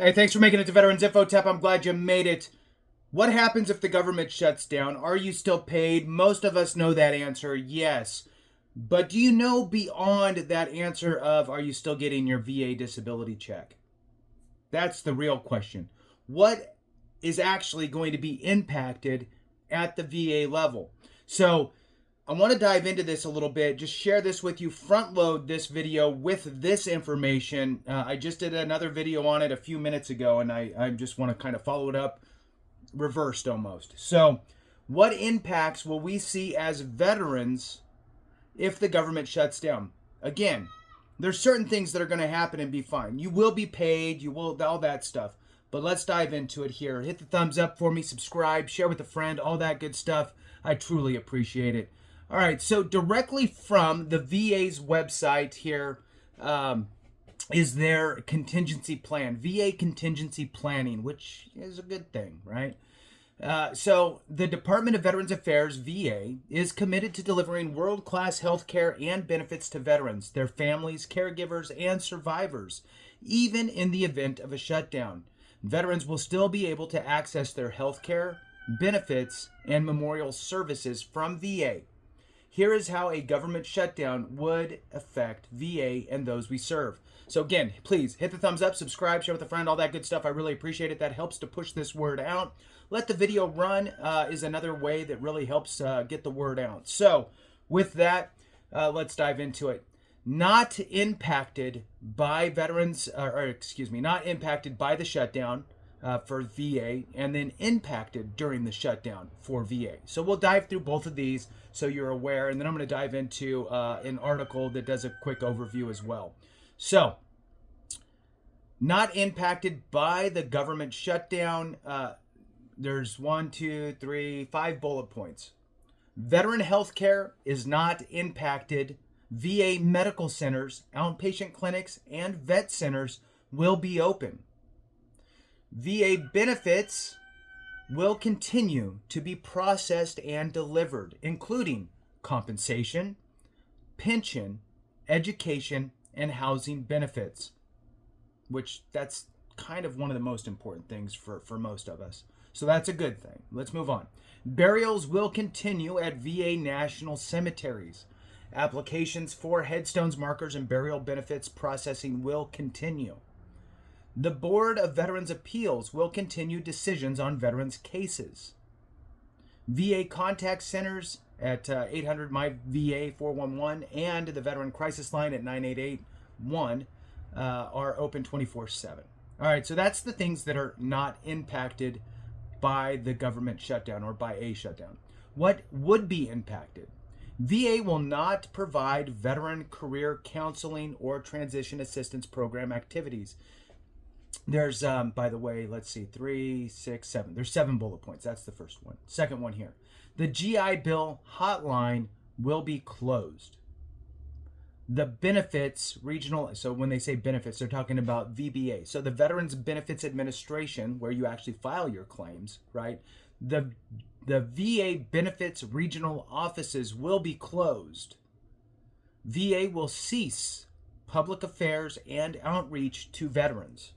Hey, thanks for making it to Veterans Info Tap. I'm glad you made it. What happens if the government shuts down? Are you still paid? Most of us know that answer, yes. But do you know beyond that answer of are you still getting your VA disability check? That's the real question. What is actually going to be impacted at the VA level? So I want to dive into this a little bit, just share this with you, front load this video with this information. I just did another video on it a few minutes ago, and I just want to kind of follow it up reversed almost. So what impacts will we see as veterans if the government shuts down? Again, there's certain things that are going to happen and be fine. You will be paid, you will, all that stuff. But let's dive into it here. Hit the thumbs up for me, subscribe, share with a friend, all that good stuff. I truly appreciate it. All right, so directly from the VA's website here is their contingency plan, VA contingency planning, which is a good thing, right? So the Department of Veterans Affairs, VA, is committed to delivering world-class health care and benefits to veterans, their families, caregivers, and survivors, even in the event of a shutdown. Veterans will still be able to access their health care, benefits, and memorial services from VA. Here is how a government shutdown would affect VA and those we serve. So again, please hit the thumbs up, subscribe, share with a friend, all that good stuff. I really appreciate it. That helps to push this word out. Let the video run is another way that really helps get the word out. So with that, let's dive into it. Not impacted by veterans, not impacted by the shutdown for VA, and then impacted during the shutdown for VA. So we'll dive through both of these so you're aware, and then I'm going to dive into an article that does a quick overview as well. So, not impacted by the government shutdown. There's 5 bullet points. Veteran health care is not impacted. VA medical centers, outpatient clinics, and vet centers will be open. VA benefits will continue to be processed and delivered, including compensation, pension, education, and housing benefits, which that's kind of one of the most important things for most of us. So that's a good thing. Let's move on. Burials will continue at VA national cemeteries. Applications for headstones, markers, and burial benefits processing will continue. The Board of Veterans Appeals will continue decisions on veterans' cases. VA contact centers at 800 My VA 411 and the Veteran Crisis Line at 9881 are open 24/7. All right, so that's the things that are not impacted by the government shutdown or by a shutdown. What would be impacted? VA will not provide veteran career counseling or transition assistance program activities. There's, by the way, let's see, 3, 6, 7. There's 7 bullet points. That's the first one. Second one here. The GI Bill hotline will be closed. The benefits regional, so when they say benefits, they're talking about VBA. So the Veterans Benefits Administration, where you actually file your claims, right? The VA benefits regional offices will be closed. VA will cease public affairs and outreach to veterans.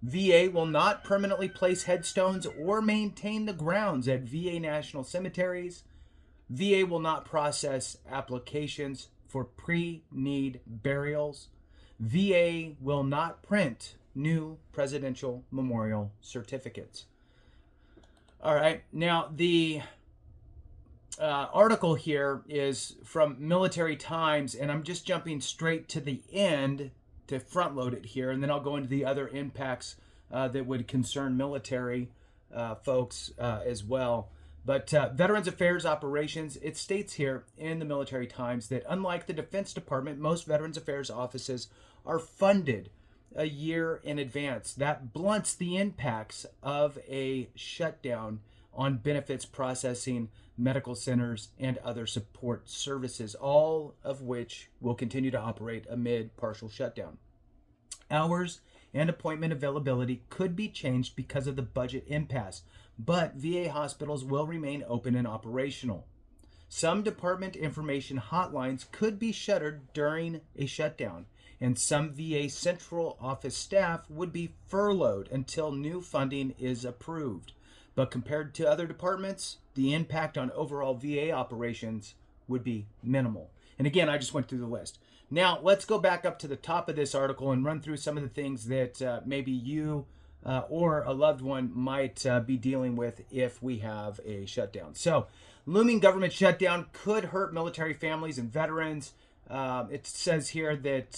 VA will not permanently place headstones or maintain the grounds at VA national cemeteries. VA will not process applications for pre-need burials. VA will not print new presidential memorial certificates. All right, now the article here is from Military Times, and I'm just jumping straight to the end to front load it here, and then I'll go into the other impacts that would concern military folks as well. But Veterans Affairs Operations, it states here in the Military Times that unlike the Defense Department, most Veterans Affairs offices are funded a year in advance. That blunts the impacts of a shutdown on benefits processing, medical centers, and other support services, all of which will continue to operate amid partial shutdown. Hours and appointment availability could be changed because of the budget impasse, but VA hospitals will remain open and operational. Some department information hotlines could be shuttered during a shutdown, and some VA central office staff would be furloughed until new funding is approved. But compared to other departments, the impact on overall VA operations would be minimal. And again, I just went through the list. Now, let's go back up to the top of this article and run through some of the things that maybe you or a loved one might be dealing with if we have a shutdown. So, looming government shutdown could hurt military families and veterans. It says here that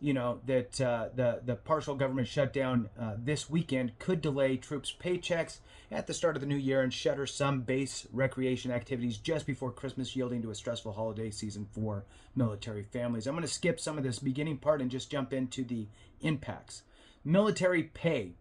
the partial government shutdown this weekend could delay troops' paychecks at the start of the new year and shutter some base recreation activities just before Christmas, yielding to a stressful holiday season for military families. I'm going to skip some of this beginning part and just jump into the impacts. Military pay.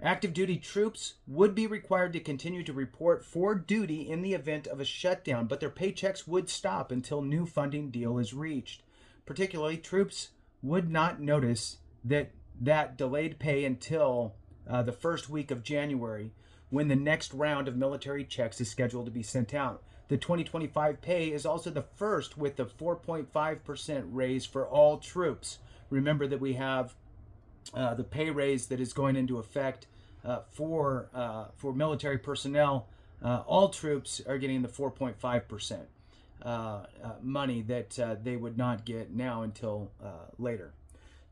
Active duty troops would be required to continue to report for duty in the event of a shutdown, but their paychecks would stop until new funding deal is reached. Particularly, troops would not notice that delayed pay until the first week of January, when the next round of military checks is scheduled to be sent out. The 2025 pay is also the first with the 4.5% raise for all troops. Remember that we have the pay raise that is going into effect for military personnel. All troops are getting the 4.5% money that they would not get now until later.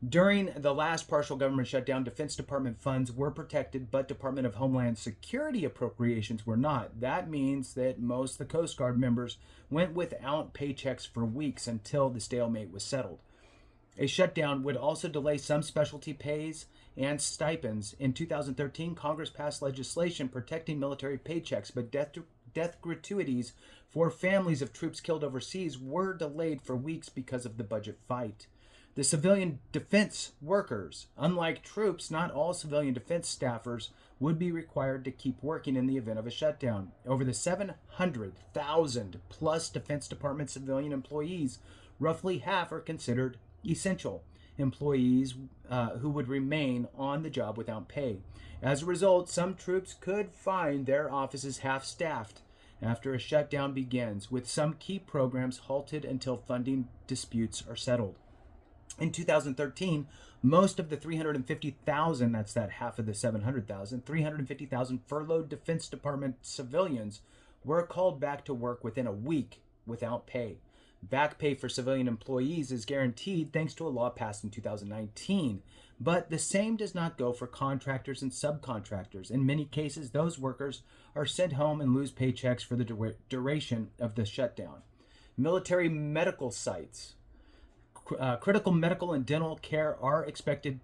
During the last partial government shutdown, Defense Department funds were protected, but Department of Homeland Security appropriations were not. That means that most of the Coast Guard members went without paychecks for weeks until the stalemate was settled. A shutdown would also delay some specialty pays and stipends. In 2013, Congress passed legislation protecting military paychecks, but death gratuities for families of troops killed overseas were delayed for weeks because of the budget fight. The civilian defense workers, unlike troops, not all civilian defense staffers would be required to keep working in the event of a shutdown. Over the 700,000 plus Defense Department civilian employees, roughly half are considered essential employees who would remain on the job without pay. As a result, some troops could find their offices half-staffed after a shutdown begins, with some key programs halted until funding disputes are settled. In 2013, most of the 350,000, that's that half of the 700,000, 350,000 furloughed Defense Department civilians were called back to work within a week without pay. Back pay for civilian employees is guaranteed thanks to a law passed in 2019, but the same does not go for contractors and subcontractors. In many cases, those workers are sent home and lose paychecks for the duration of the shutdown. Military medical sites. Critical medical and dental care are exempted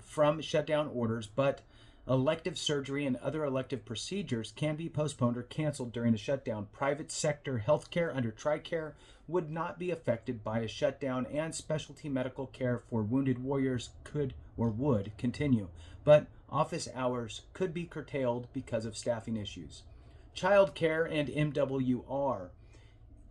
from shutdown orders, but elective surgery and other elective procedures can be postponed or canceled during a shutdown. Private sector healthcare under TRICARE would not be affected by a shutdown, and specialty medical care for wounded warriors could or would continue, but office hours could be curtailed because of staffing issues. Child care and MWR.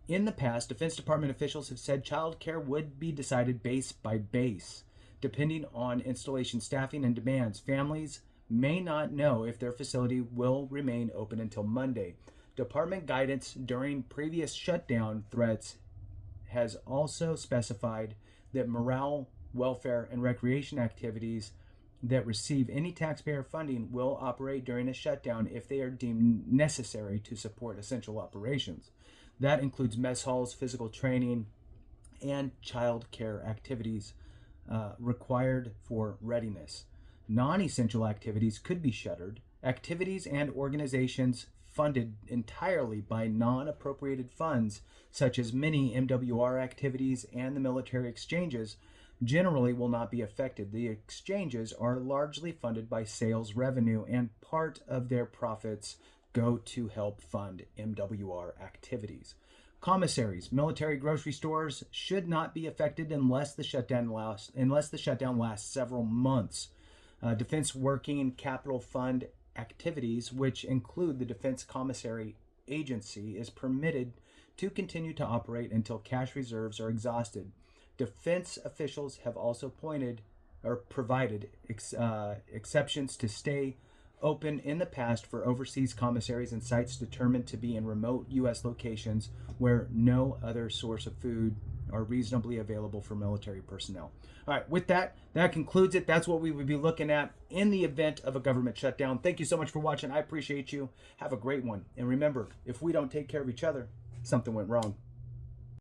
In the past, Defense Department officials have said child care would be decided base by base, depending on installation staffing and demands. Families may not know if their facility will remain open until Monday. Department guidance during previous shutdown threats has also specified that morale, welfare, and recreation activities that receive any taxpayer funding will operate during a shutdown if they are deemed necessary to support essential operations. That includes mess halls, physical training, and child care activities required for readiness. Non-essential activities could be shuttered. Activities and organizations funded entirely by non-appropriated funds, such as many MWR activities and the military exchanges, generally will not be affected. The exchanges are largely funded by sales revenue, and part of their profits go to help fund MWR activities. Commissaries, military grocery stores should not be affected unless the shutdown lasts several months. Defense Working Capital Fund activities, which include the Defense Commissary Agency, is permitted to continue to operate until cash reserves are exhausted. Defense officials have also provided exceptions to stay open in the past for overseas commissaries and sites determined to be in remote U.S. locations where no other source of food are reasonably available for military personnel. All right, with that, that concludes it. That's what we would be looking at in the event of a government shutdown. Thank you so much for watching. I appreciate you. Have a great one. And remember, if we don't take care of each other, something went wrong.